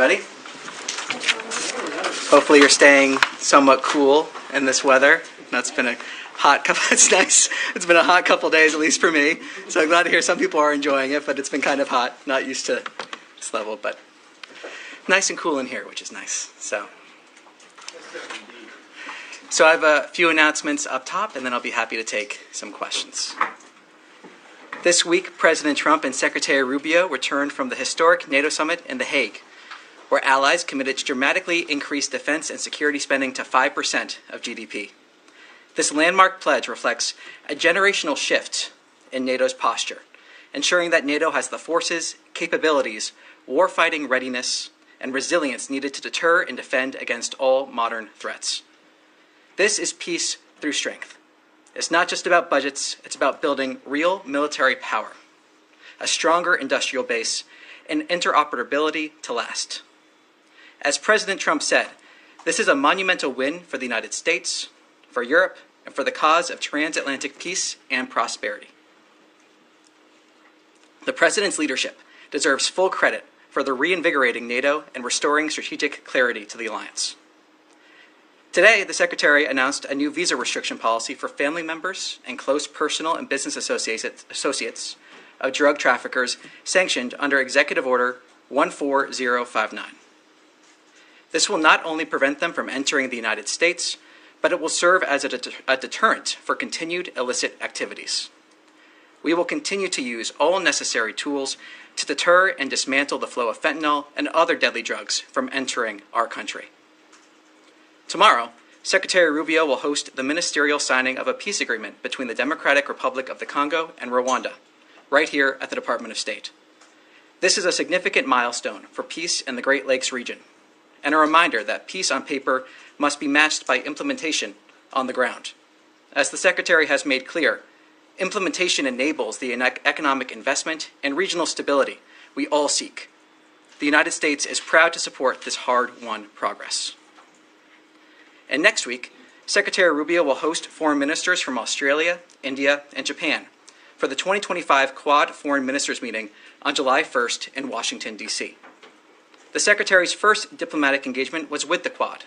everybody. Hopefully you're staying somewhat cool in this weather. It's been a hot couple. It's nice. It's been a hot couple days, at least for me. So I'm glad to hear some people are enjoying it, but it's been kind of hot. Not used to this level, but nice and cool in here, which is nice. So I have a few announcements up top, and then I'll be happy to take some questions. This week, President Trump and Secretary Rubio returned from the historic NATO summit in The Hague, where allies committed to dramatically increase defense and security spending to 5% of GDP. This landmark pledge reflects a generational shift in NATO's posture, ensuring that NATO has the forces, capabilities, warfighting readiness, and resilience needed to deter and defend against all modern threats. This is peace through strength. It's not just about budgets, it's about building real military power, a stronger industrial base, and interoperability to last. As President Trump said, this is a monumental win for the United States, for Europe, and for the cause of transatlantic peace and prosperity. The President's leadership deserves full credit for the reinvigorating NATO and restoring strategic clarity to the alliance. Today, the Secretary announced a new visa restriction policy for family members and close personal and business associates of drug traffickers sanctioned under Executive Order 14059. This will not only prevent them from entering the United States, but it will serve as a deterrent for continued illicit activities. We will continue to use all necessary tools to deter and dismantle the flow of fentanyl and other deadly drugs from entering our country. Tomorrow, Secretary Rubio will host the ministerial signing of a peace agreement between the Democratic Republic of the Congo and Rwanda, right here at the Department of State. This is a significant milestone for peace in the Great Lakes region, and a reminder that peace on paper must be matched by implementation on the ground. As the Secretary has made clear, implementation enables the economic investment and regional stability we all seek. The United States is proud to support this hard-won progress. And next week, Secretary Rubio will host foreign ministers from Australia, India, and Japan for the 2025 Quad Foreign Ministers meeting on July 1st in Washington, D.C. The Secretary's first diplomatic engagement was with the Quad,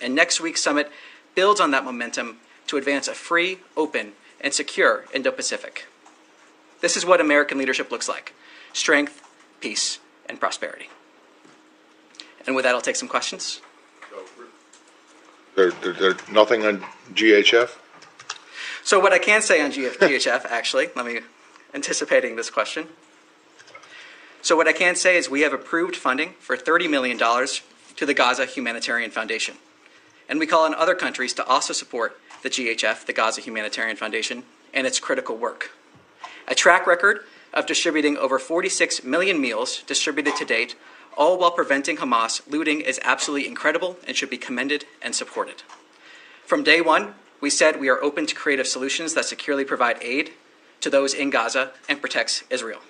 and next week's summit builds on that momentum to advance a free, open, and secure Indo-Pacific. This is what American leadership looks like: strength, peace, and prosperity. And with that, I'll take some questions. There's nothing on GHF? So what I can say on GHF, actually, anticipating this question. So what I can say is we have approved funding for $30 million to the Gaza Humanitarian Foundation. And we call on other countries to also support the GHF, the Gaza Humanitarian Foundation, and its critical work. A track record of distributing over 46 million meals distributed to date, all while preventing Hamas looting, is absolutely incredible and should be commended and supported. From day one, we said we are open to creative solutions that securely provide aid to those in Gaza and protects Israel.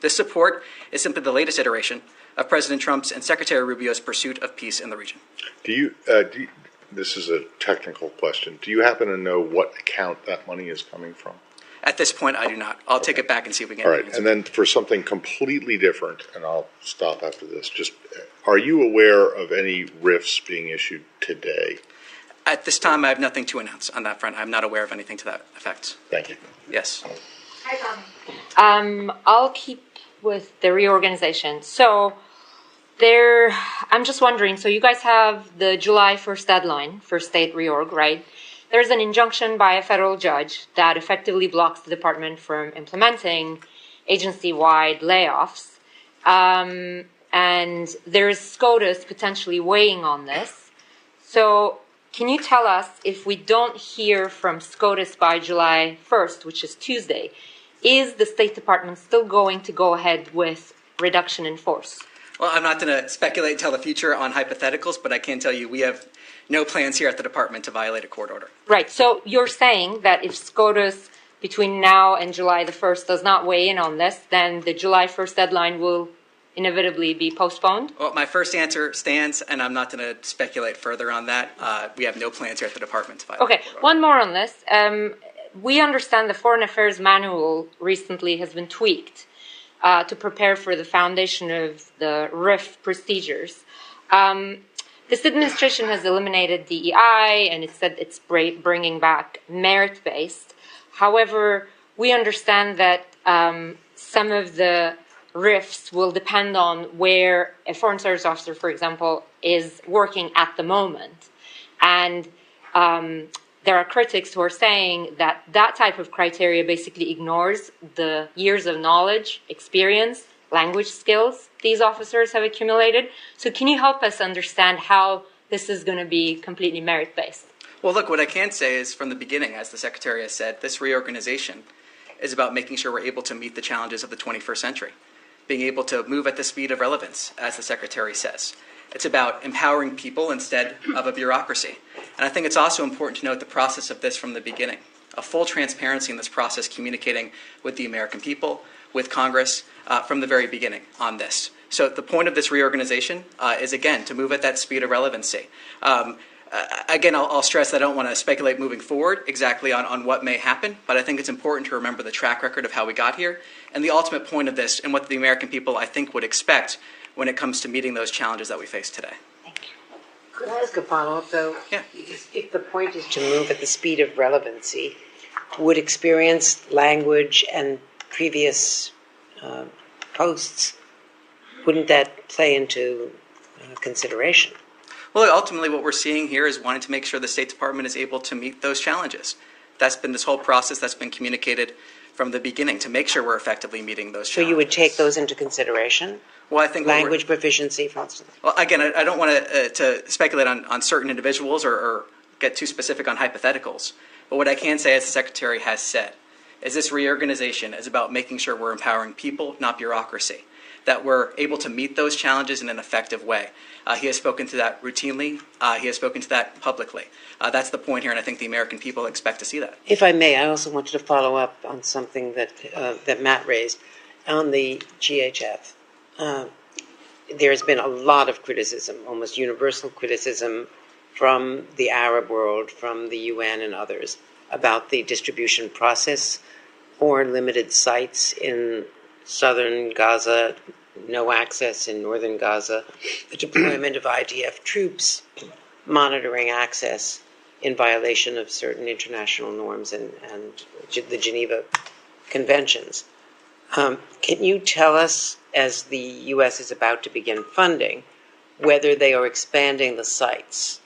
This support is simply the latest iteration of President Trump's and Secretary Rubio's pursuit of peace in the region. This is a technical question. Do you happen to know what account that money is coming from? At this point, I do not. I'll take it back and see if we can. All right, and then for something completely different, and I'll stop after this, just are you aware of any RIFs being issued today? At this time, I have nothing to announce on that front. I'm not aware of anything to that effect. Thank you. Yes. Hi, Tommy. I'll keep with the reorganization. So I'm just wondering, so you guys have the July 1st deadline for state reorg, right? There's an injunction by a federal judge that effectively blocks the department from implementing agency-wide layoffs. And there's SCOTUS potentially weighing on this. So can you tell us, if we don't hear from SCOTUS by July 1st, which is Tuesday, is the State Department still going to go ahead with reduction in force? Well, I'm not going to speculate and tell the future on hypotheticals, but I can tell you we have no plans here at the department to violate a court order. Right. So you're saying that if SCOTUS between now and July the 1st does not weigh in on this, then the July 1st deadline will inevitably be postponed? Well, my first answer stands, and I'm not going to speculate further on that. We have no plans here at the department to violate a court order. One more on this. We understand the Foreign Affairs Manual recently has been tweaked. to prepare for the foundation of the RIF procedures. This administration has eliminated DEI, and it said it's bringing back merit-based. However, we understand that some of the RIFs will depend on where a foreign service officer, for example, is working at the moment. And there are critics who are saying that that type of criteria basically ignores the years of knowledge, experience, language skills these officers have accumulated. So can you help us understand how this is going to be completely merit-based? Well, look, what I can say is from the beginning, as the Secretary has said, this reorganization is about making sure we're able to meet the challenges of the 21st century, being able to move at the speed of relevance, as the Secretary says. It's about empowering people instead of a bureaucracy. And I think it's also important to note the process of this from the beginning, a full transparency in this process, communicating with the American people, with Congress, from the very beginning on this. So the point of this reorganization is, again, to move at that speed of relevancy. Again, I'll stress that I don't want to speculate moving forward exactly on what may happen, but I think it's important to remember the track record of how we got here and the ultimate point of this and what the American people, I think, would expect when it comes to meeting those challenges that we face today. Thank you. Could I ask a follow-up, though? Yeah. If the point is to move at the speed of relevancy, would experience, language, and previous posts, wouldn't that play into consideration? Well, ultimately what we're seeing here is wanting to make sure the State Department is able to meet those challenges. That's been this whole process that's been communicated from the beginning to make sure we're effectively meeting those challenges. So you would take those into consideration? Well, I think language proficiency, for instance? Well, again, I don't want to speculate on certain individuals or get too specific on hypotheticals. But what I can say, as the Secretary has said, is this reorganization is about making sure we're empowering people, not bureaucracy, that we're able to meet those challenges in an effective way. He has spoken to that routinely. He has spoken to that publicly. That's the point here, and I think the American people expect to see that. If I may, I also wanted to follow up on something that Matt raised on the GHF. There's been a lot of criticism, almost universal criticism, from the Arab world, from the UN and others, about the distribution process, or limited sites in southern Gaza, no access in northern Gaza, the deployment of IDF troops, monitoring access in violation of certain international norms and the Geneva Conventions. Can you tell us, as the U.S. is about to begin funding, whether they are expanding the sites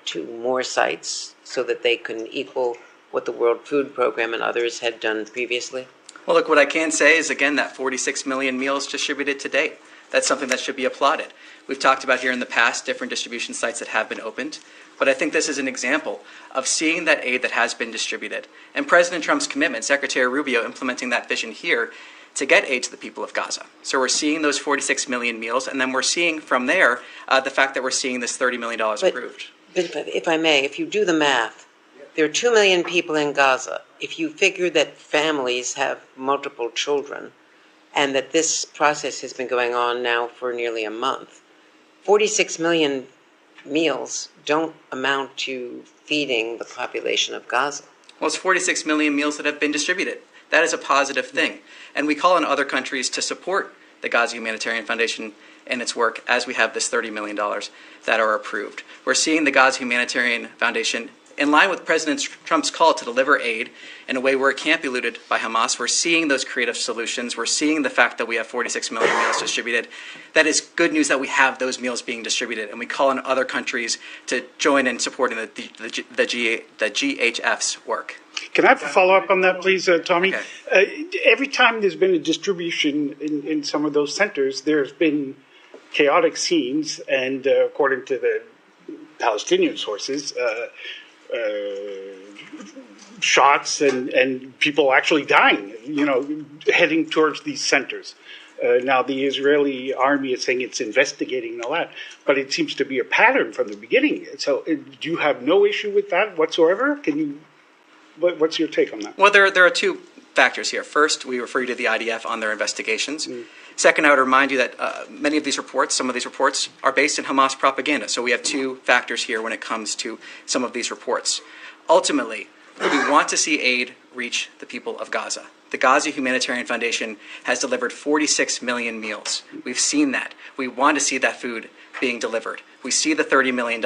to more sites so that they can equal what the World Food Program and others had done previously? Well, look, what I can say is, again, that 46 million meals distributed to date. That's something that should be applauded. We've talked about here in the past different distribution sites that have been opened, but I think this is an example of seeing that aid that has been distributed. And President Trump's commitment, Secretary Rubio implementing that vision here to get aid to the people of Gaza. So we're seeing those 46 million meals, and then we're seeing from there the fact that we're seeing this $30 million approved. But if I may, if you do the math, there are 2 million people in Gaza. If you figure that families have multiple children and that this process has been going on now for nearly a month, 46 million meals don't amount to feeding the population of Gaza. Well, it's 46 million meals that have been distributed. That is a positive thing. And we call on other countries to support the Gaza Humanitarian Foundation and its work as we have this $30 million that are approved. We're seeing the Gaza Humanitarian Foundation in line with President Trump's call to deliver aid in a way where it can't be looted by Hamas. We're seeing those creative solutions. We're seeing the fact that we have 46 million meals distributed. That is good news that we have those meals being distributed, and we call on other countries to join in supporting the GHF's work. Can I have a follow-up on that, please, Tommy? Okay. Every time there's been a distribution in some of those centers, there's been chaotic scenes, and according to the Palestinian sources, shots and people actually dying, heading towards these centers. Now, the Israeli army is saying it's investigating and all that, but it seems to be a pattern from the beginning. So do you have no issue with that whatsoever? What's your take on that? Well, there are two factors here. First, we refer you to the IDF on their investigations. Second, I would remind you that some of these reports are based in Hamas propaganda. So we have two factors here when it comes to some of these reports. Ultimately, we want to see aid reach the people of Gaza. The Gaza Humanitarian Foundation has delivered 46 million meals. We've seen that. We want to see that food being delivered. We see the $30 million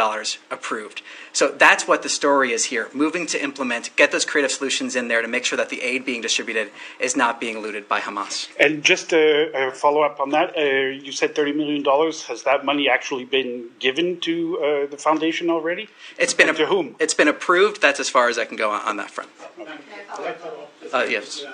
approved. So that's what the story is here, moving to implement, get those creative solutions in there to make sure that the aid being distributed is not being looted by Hamas. And just to follow up on that, you said $30 million. Has that money actually been given to the foundation already? It's been to whom? It's been approved. That's as far as I can go on that front. Yes.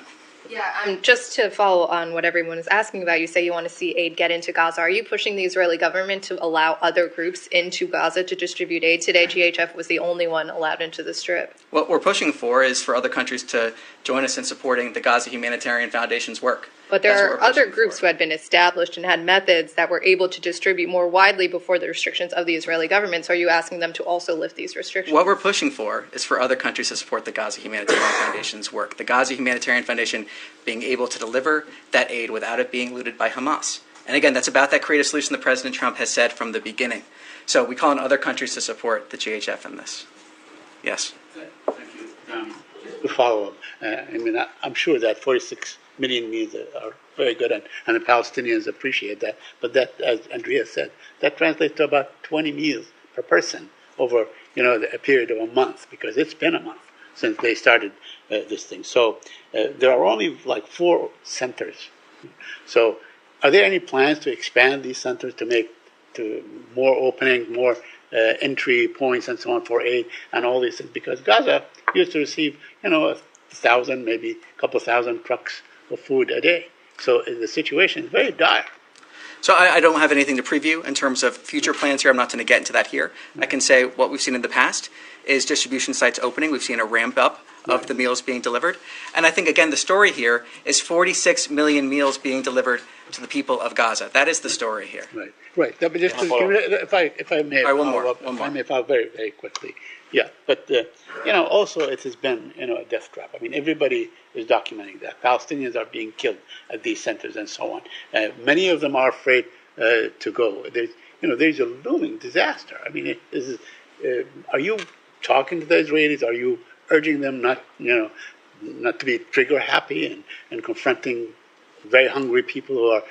Yeah, just to follow on what everyone is asking about, you say you want to see aid get into Gaza. Are you pushing the Israeli government to allow other groups into Gaza to distribute aid? Today, GHF was the only one allowed into the Strip. What we're pushing for is for other countries to join us in supporting the Gaza Humanitarian Foundation's work. But there are other groups who had been established and had methods that were able to distribute more widely before the restrictions of the Israeli government. So are you asking them to also lift these restrictions? What we're pushing for is for other countries to support the Gaza Humanitarian Foundation's work. The Gaza Humanitarian Foundation being able to deliver that aid without it being looted by Hamas. And again, that's about that creative solution that President Trump has said from the beginning. So we call on other countries to support the GHF in this. Yes. Thank you. To follow up, I'm sure that 46 million meals are very good, and the Palestinians appreciate that. But that, as Andrea said, that translates to about 20 meals per person over a period of a month, because it's been a month since they started this thing. So there are only like 4 centers. So are there any plans to expand these centers to make more openings, more entry points and so on for aid and all these things? Because Gaza used to receive 1,000, maybe a couple thousand trucks of food a day. So the situation is very dire. So I don't have anything to preview in terms of future plans here. I'm not going to get into that here. I can say what we've seen in the past is distribution sites opening. We've seen a ramp up of the meals being delivered. And I think, again, the story here is 46 million meals being delivered to the people of Gaza. That is the story here. Right. But just if I may, one more. I may follow very, very quickly. Yeah, but also it has been a death trap. I mean, everybody is documenting that Palestinians are being killed at these centers and so on. Many of them are afraid to go. There's a looming disaster. I mean, are you talking to the Israelis? Are you urging them not to be trigger happy and confronting very hungry people who are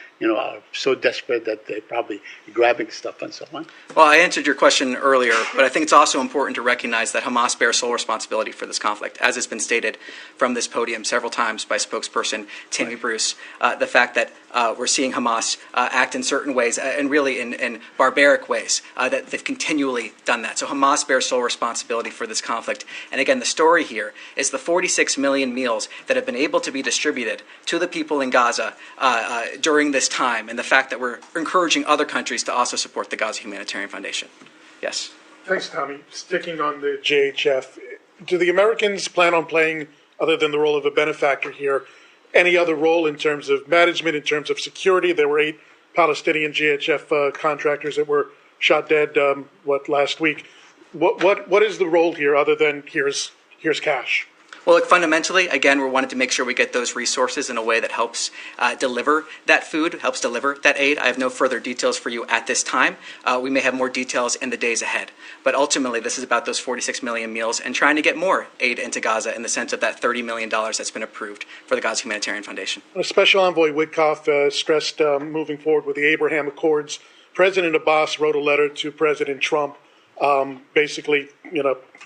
so desperate that they're probably grabbing stuff and so on? Well, I answered your question earlier, but I think it's also important to recognize that Hamas bears sole responsibility for this conflict, as has been stated from this podium several times by spokesperson Tammy Bruce. The fact that we're seeing Hamas act in certain ways, and really in barbaric ways, that they've continually done that. So Hamas bears sole responsibility for this conflict. And again, the story here is the 46 million meals that have been able to be distributed to the people in Gaza during this time, and the fact that we're encouraging other countries to also support the Gaza Humanitarian Foundation. Yes. Thanks, Tommy. Sticking on the JHF, do the Americans plan on playing, other than the role of a benefactor here, any other role in terms of management, in terms of security? There were 8 Palestinian GHF contractors that were shot dead, last week. What is the role here, other than here's cash? Well, look, fundamentally, again, we wanted to make sure we get those resources in a way that helps deliver that food, helps deliver that aid. I have no further details for you at this time. We may have more details in the days ahead. But ultimately, this is about those 46 million meals and trying to get more aid into Gaza in the sense of that $30 million that's been approved for the Gaza Humanitarian Foundation. Special Envoy Witkoff stressed moving forward with the Abraham Accords. President Abbas wrote a letter to President Trump, basically,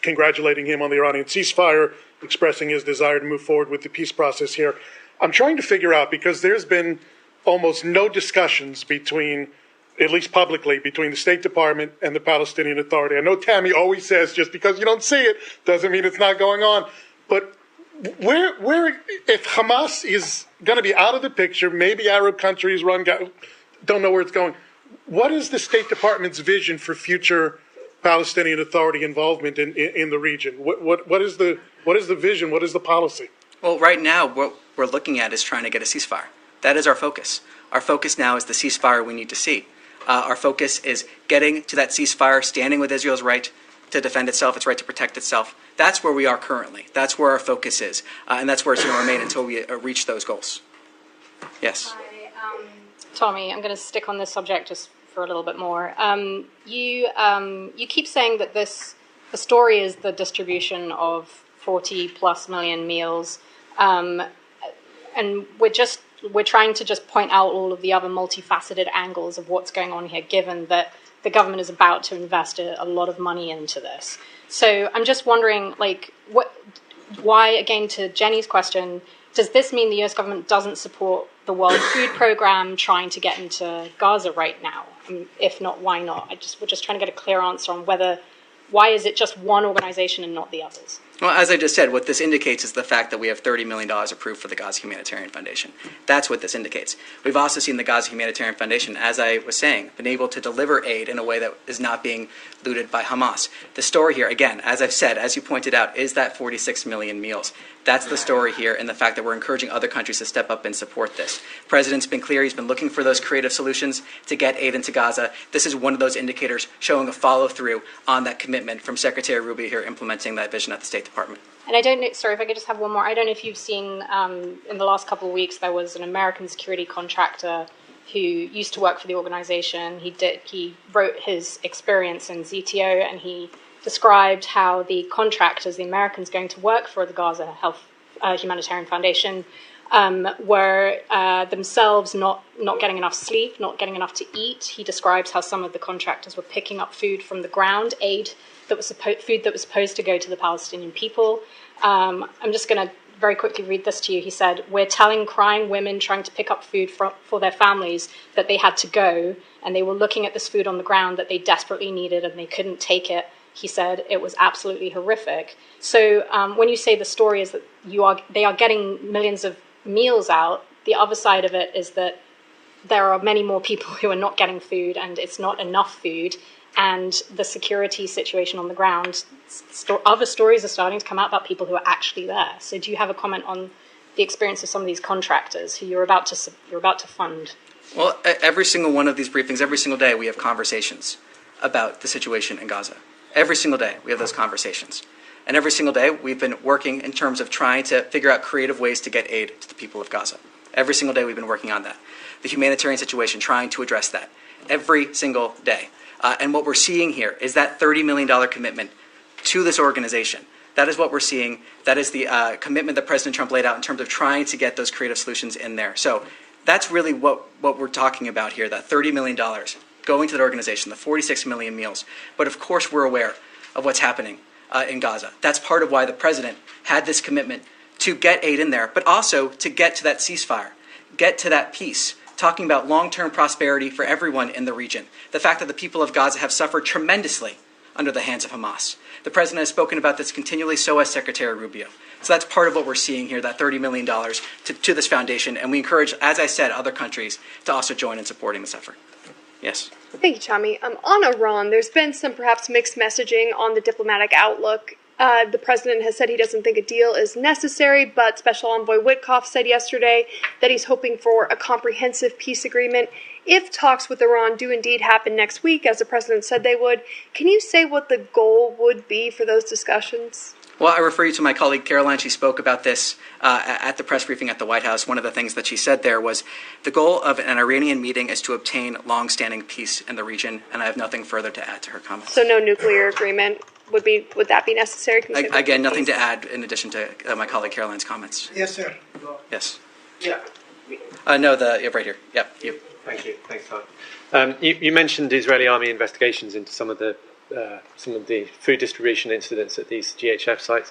congratulating him on the Iranian ceasefire, expressing his desire to move forward with the peace process here. I'm trying to figure out, because there's been almost no discussions between, at least publicly, between the State Department and the Palestinian Authority. I know Tammy always says just because you don't see it doesn't mean it's not going on. But where if Hamas is going to be out of the picture, maybe Arab countries don't know where it's going. What is the State Department's vision for future Palestinian Authority involvement in the region? What is the vision? What is the policy? Well, right now, what we're looking at is trying to get a ceasefire. That is our focus. Our focus now is the ceasefire we need to see. Our focus is getting to that ceasefire, standing with Israel's right to defend itself, its right to protect itself. That's where we are currently. That's where our focus is. And that's where it's going to remain until we reach those goals. Yes. Hi, Tommy, I'm going to stick on this subject just for a little bit more. You keep saying that the story is the distribution of 40 plus million meals. we're trying to just point out all of the other multifaceted angles of what's going on here, given that the government is about to invest a lot of money into this. So I'm just wondering, like, why, again, to Jenny's question, does this mean the US government doesn't support the World Food Program trying to get into Gaza right now? If not, why not? We're just trying to get a clear answer on why is it just one organization and not the others? Well, as I just said, what this indicates is the fact that we have $30 million approved for the Gaza Humanitarian Foundation. That's what this indicates. We've also seen the Gaza Humanitarian Foundation, as I was saying, been able to deliver aid in a way that is not being looted by Hamas. The story here, again, as I've said, as you pointed out, is that 46 million meals. That's the story here, and the fact that we're encouraging other countries to step up and support this. The President's been clear. He's been looking for those creative solutions to get aid into Gaza. This is one of those indicators showing a follow-through on that commitment from Secretary Rubio here implementing that vision at the State Department. And I don't know, sorry, if I could just have one more. I don't know if you've seen, in the last couple of weeks, there was an American security contractor who used to work for the organization. He wrote his experience in ZTO, and he described how the contractors, the Americans going to work for the Gaza Humanitarian Foundation, were themselves not getting enough sleep, not getting enough to eat. He describes how some of the contractors were picking up food from the ground, food that was supposed to go to the Palestinian people. I'm just going to very quickly read this to you. He said, "We're telling crying women trying to pick up food for their families that they had to go, and they were looking at this food on the ground that they desperately needed, and they couldn't take it." He said it was absolutely horrific. So when you say the story is that they are getting millions of meals out, the other side of it is that there are many more people who are not getting food, and it's not enough food. And the security situation on the ground, other stories are starting to come out about people who are actually there. So do you have a comment on the experience of some of these contractors who you're about to fund? Well, every single one of these briefings, every single day, we have conversations about the situation in Gaza. Every single day, we have those conversations. And every single day, we've been working in terms of trying to figure out creative ways to get aid to the people of Gaza. Every single day, we've been working on that. The humanitarian situation, trying to address that. Every single day. And what we're seeing here is that $30 million commitment to this organization. That is what we're seeing. That is the commitment that President Trump laid out in terms of trying to get those creative solutions in there. So that's really what we're talking about here, that $30 million going to that organization, the 46 million meals. But of course, we're aware of what's happening in Gaza. That's part of why the president had this commitment to get aid in there, but also to get to that ceasefire, get to that peace, talking about long-term prosperity for everyone in the region. The fact that the people of Gaza have suffered tremendously under the hands of Hamas. The president has spoken about this continually, so has Secretary Rubio. So that's part of what we're seeing here, that $30 million to this foundation. And we encourage, as I said, other countries to also join in supporting this effort. Yes. Thank you, Tommy. On Iran, there's been some perhaps mixed messaging on the diplomatic outlook. The president has said he doesn't think a deal is necessary, but Special Envoy Witkoff said yesterday that he's hoping for a comprehensive peace agreement. If talks with Iran do indeed happen next week, as the president said they would, can you say what the goal would be for those discussions? Well, I refer you to my colleague Caroline. She spoke about this at the press briefing at the White House. One of the things that she said there was the goal of an Iranian meeting is to obtain long-standing peace in the region, and I have nothing further to add to her comments. So no nuclear agreement would that be necessary? Again, nothing to add in addition to my colleague Caroline's comments. Yes, sir. Yes. Yeah. No, right here. Yep. You. Thank you. Thanks, Tom. You mentioned Israeli army investigations into some of the food distribution incidents at these GHF sites.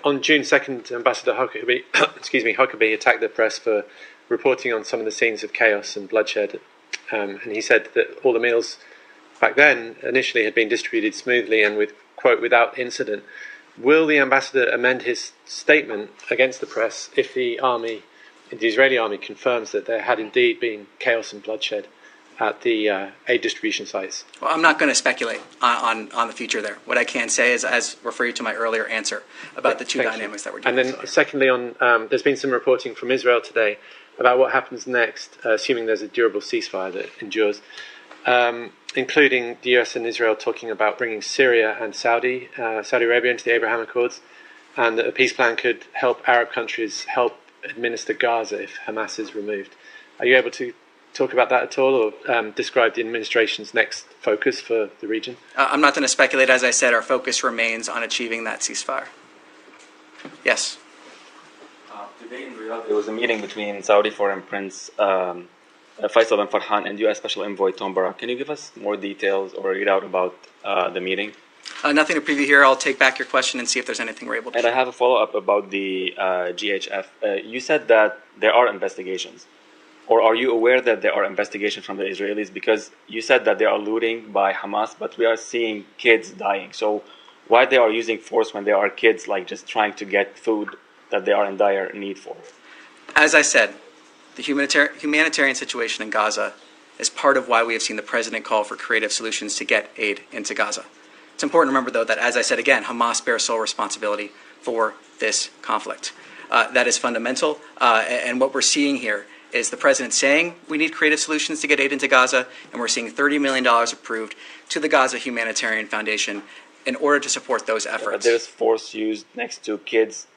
On June 2nd, Ambassador Huckabee attacked the press for reporting on some of the scenes of chaos and bloodshed, and he said that all the meals back then initially had been distributed smoothly and with, quote, without incident. Will the ambassador amend his statement against the press if the Israeli army confirms that there had indeed been chaos and bloodshed at the aid distribution sites? Well, I'm not going to speculate on the future there. What I can say is, as refer you to my earlier answer about the two dynamics that we're dealing with. And then secondly, there's been some reporting from Israel today about what happens next, assuming there's a durable ceasefire that endures, including the US and Israel talking about bringing Syria and Saudi Arabia into the Abraham Accords, and that a peace plan could help Arab countries help administer Gaza if Hamas is removed. Are you able to talk about that at all, or describe the administration's next focus for the region? I'm not going to speculate. As I said, our focus remains on achieving that ceasefire. Yes. Today in Riyadh, there was a meeting between Saudi Foreign Prince Faisal bin Farhan and U.S. Special Envoy Tom Barak. Can you give us more details or read out about the meeting? Nothing to preview here. I'll take back your question and see if there's anything we're able to. And I have a follow-up about the GHF. You said that there are investigations. Or are you aware that there are investigations from the Israelis? Because you said that they are looting by Hamas, but we are seeing kids dying. So why they are using force when there are kids like just trying to get food that they are in dire need for? As I said, the humanitarian situation in Gaza is part of why we have seen the president call for creative solutions to get aid into Gaza. It's important to remember, though, that, as I said again, Hamas bears sole responsibility for this conflict. That is fundamental, and what we're seeing here is the president saying we need creative solutions to get aid into Gaza, and we're seeing $30 million approved to the Gaza Humanitarian Foundation in order to support those efforts. But there's force used next to kids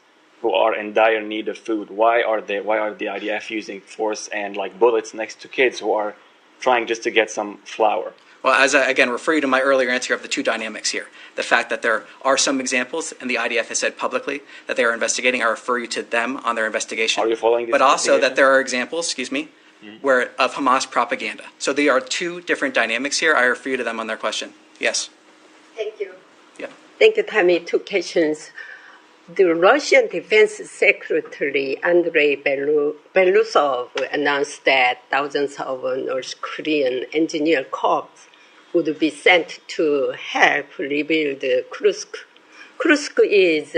who are in dire need of food. Why are the IDF using force and like bullets next to kids who are trying just to get some flour? Well, as I, again, refer you to my earlier answer of the two dynamics here. The fact that there are some examples, and the IDF has said publicly that they are investigating. I refer you to them on their investigation. Are you following this? But also that there are examples, where of Hamas propaganda. So there are two different dynamics here. I refer you to them on their question. Yes. Thank you. Yeah. Thank you, Tammy. Two questions. The Russian Defense Secretary Andrei Belousov announced that thousands of North Korean engineer corps would be sent to help rebuild Kursk. Kursk is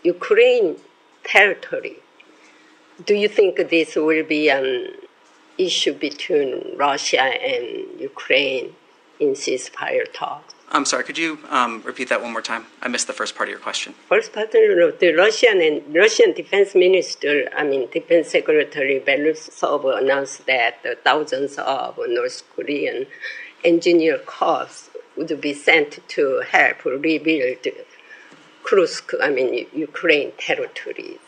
Ukraine territory. Do you think this will be an issue between Russia and Ukraine in ceasefire talks? I'm sorry, could you repeat that one more time? I missed the first part of your question. First part, the Russian Defense Minister, Defense Secretary Belousov announced that thousands of North Korean engineer corps would be sent to help rebuild Kursk, Ukraine territories.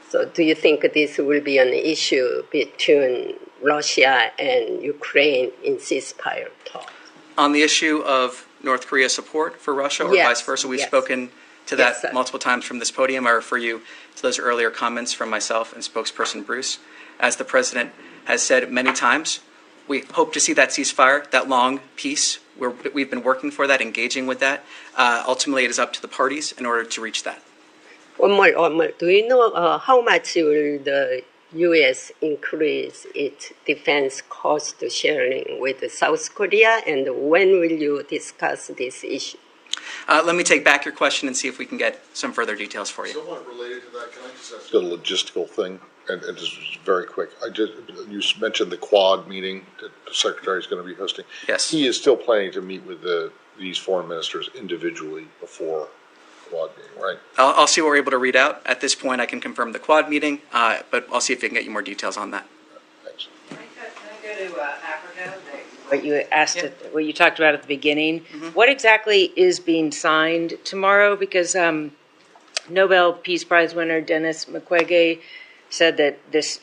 So do you think this will be an issue between Russia and Ukraine in ceasefire talks? On the issue of North Korea support for Russia or vice versa, we've spoken to that multiple times from this podium. I refer you to those earlier comments from myself and spokesperson Bruce. As the president has said many times, we hope to see that ceasefire, that long peace. We've been working for that, engaging with that. Ultimately, it is up to the parties in order to reach that. One more. Do you know how much will the U.S. increase its defense cost sharing with South Korea, and when will you discuss this issue? Let me take back your question and see if we can get some further details for you. Somewhat related to that, can I just ask a logistical thing? And just very quick. You mentioned the Quad meeting that the Secretary is going to be hosting. Yes. He is still planning to meet with these foreign ministers individually before the Quad meeting, right? I'll see what we're able to read out. At this point, I can confirm the Quad meeting, but I'll see if I can get you more details on that. Thanks. Can I go to Africa? What you asked, what you talked about at the beginning. Mm-hmm. What exactly is being signed tomorrow? Because Nobel Peace Prize winner Denis Mukwege said that this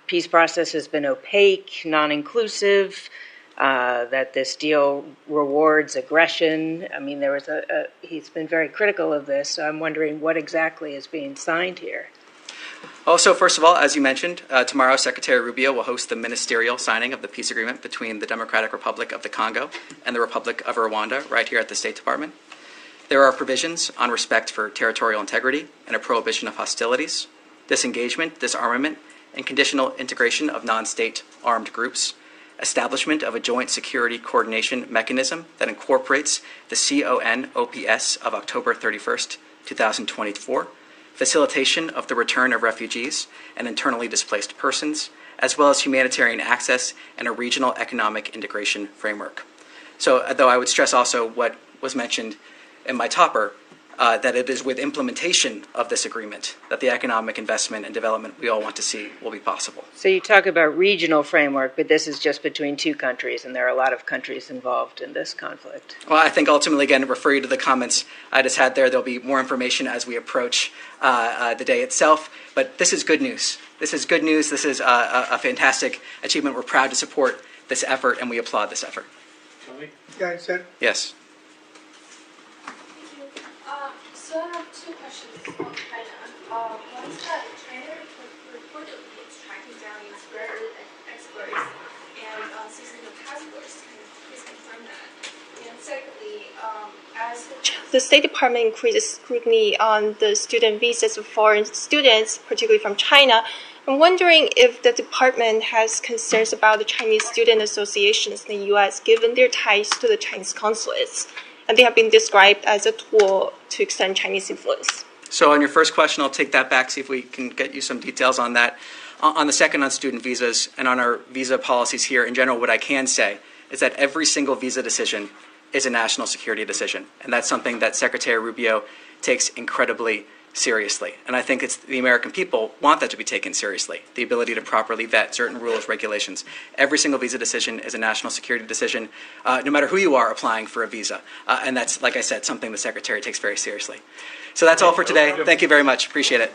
peace process has been opaque, non-inclusive, that this deal rewards aggression. He's been very critical of this, so I'm wondering what exactly is being signed here. Also, first of all, as you mentioned, tomorrow Secretary Rubio will host the ministerial signing of the peace agreement between the Democratic Republic of the Congo and the Republic of Rwanda right here at the State Department. There are provisions on respect for territorial integrity and a prohibition of hostilities, disengagement, disarmament, and conditional integration of non-state armed groups, establishment of a joint security coordination mechanism that incorporates the CONOPS of October 31st, 2024, facilitation of the return of refugees and internally displaced persons, as well as humanitarian access and a regional economic integration framework. So, though I would stress also what was mentioned in my topper, that it is with implementation of this agreement that the economic investment and development we all want to see will be possible. So you talk about regional framework, but this is just between two countries, and there are a lot of countries involved in this conflict. Well, I think ultimately, again, to refer you to the comments I just had there, there'll be more information as we approach the day itself. But this is good news. This is good news. This is a fantastic achievement. We're proud to support this effort, and we applaud this effort. Yes. So I have two questions on China. One is that China reportedly it's tracking down its rare experts and seizing the passwords. Can you please confirm that? And secondly, as the State Department increases scrutiny on the student visas of foreign students, particularly from China, I'm wondering if the department has concerns about the Chinese student associations in the U.S., given their ties to the Chinese consulates, and they have been described as a tool to extend Chinese influence. So on your first question, I'll take that back, see if we can get you some details on that. On the second, on student visas and on our visa policies here in general, what I can say is that every single visa decision is a national security decision, and that's something that Secretary Rubio takes incredibly seriously. And I think it's the American people want that to be taken seriously, the ability to properly vet certain rules, regulations. Every single visa decision is a national security decision, no matter who you are applying for a visa. And that's, like I said, something the Secretary takes very seriously. So that's all for today. Thank you very much. Appreciate it.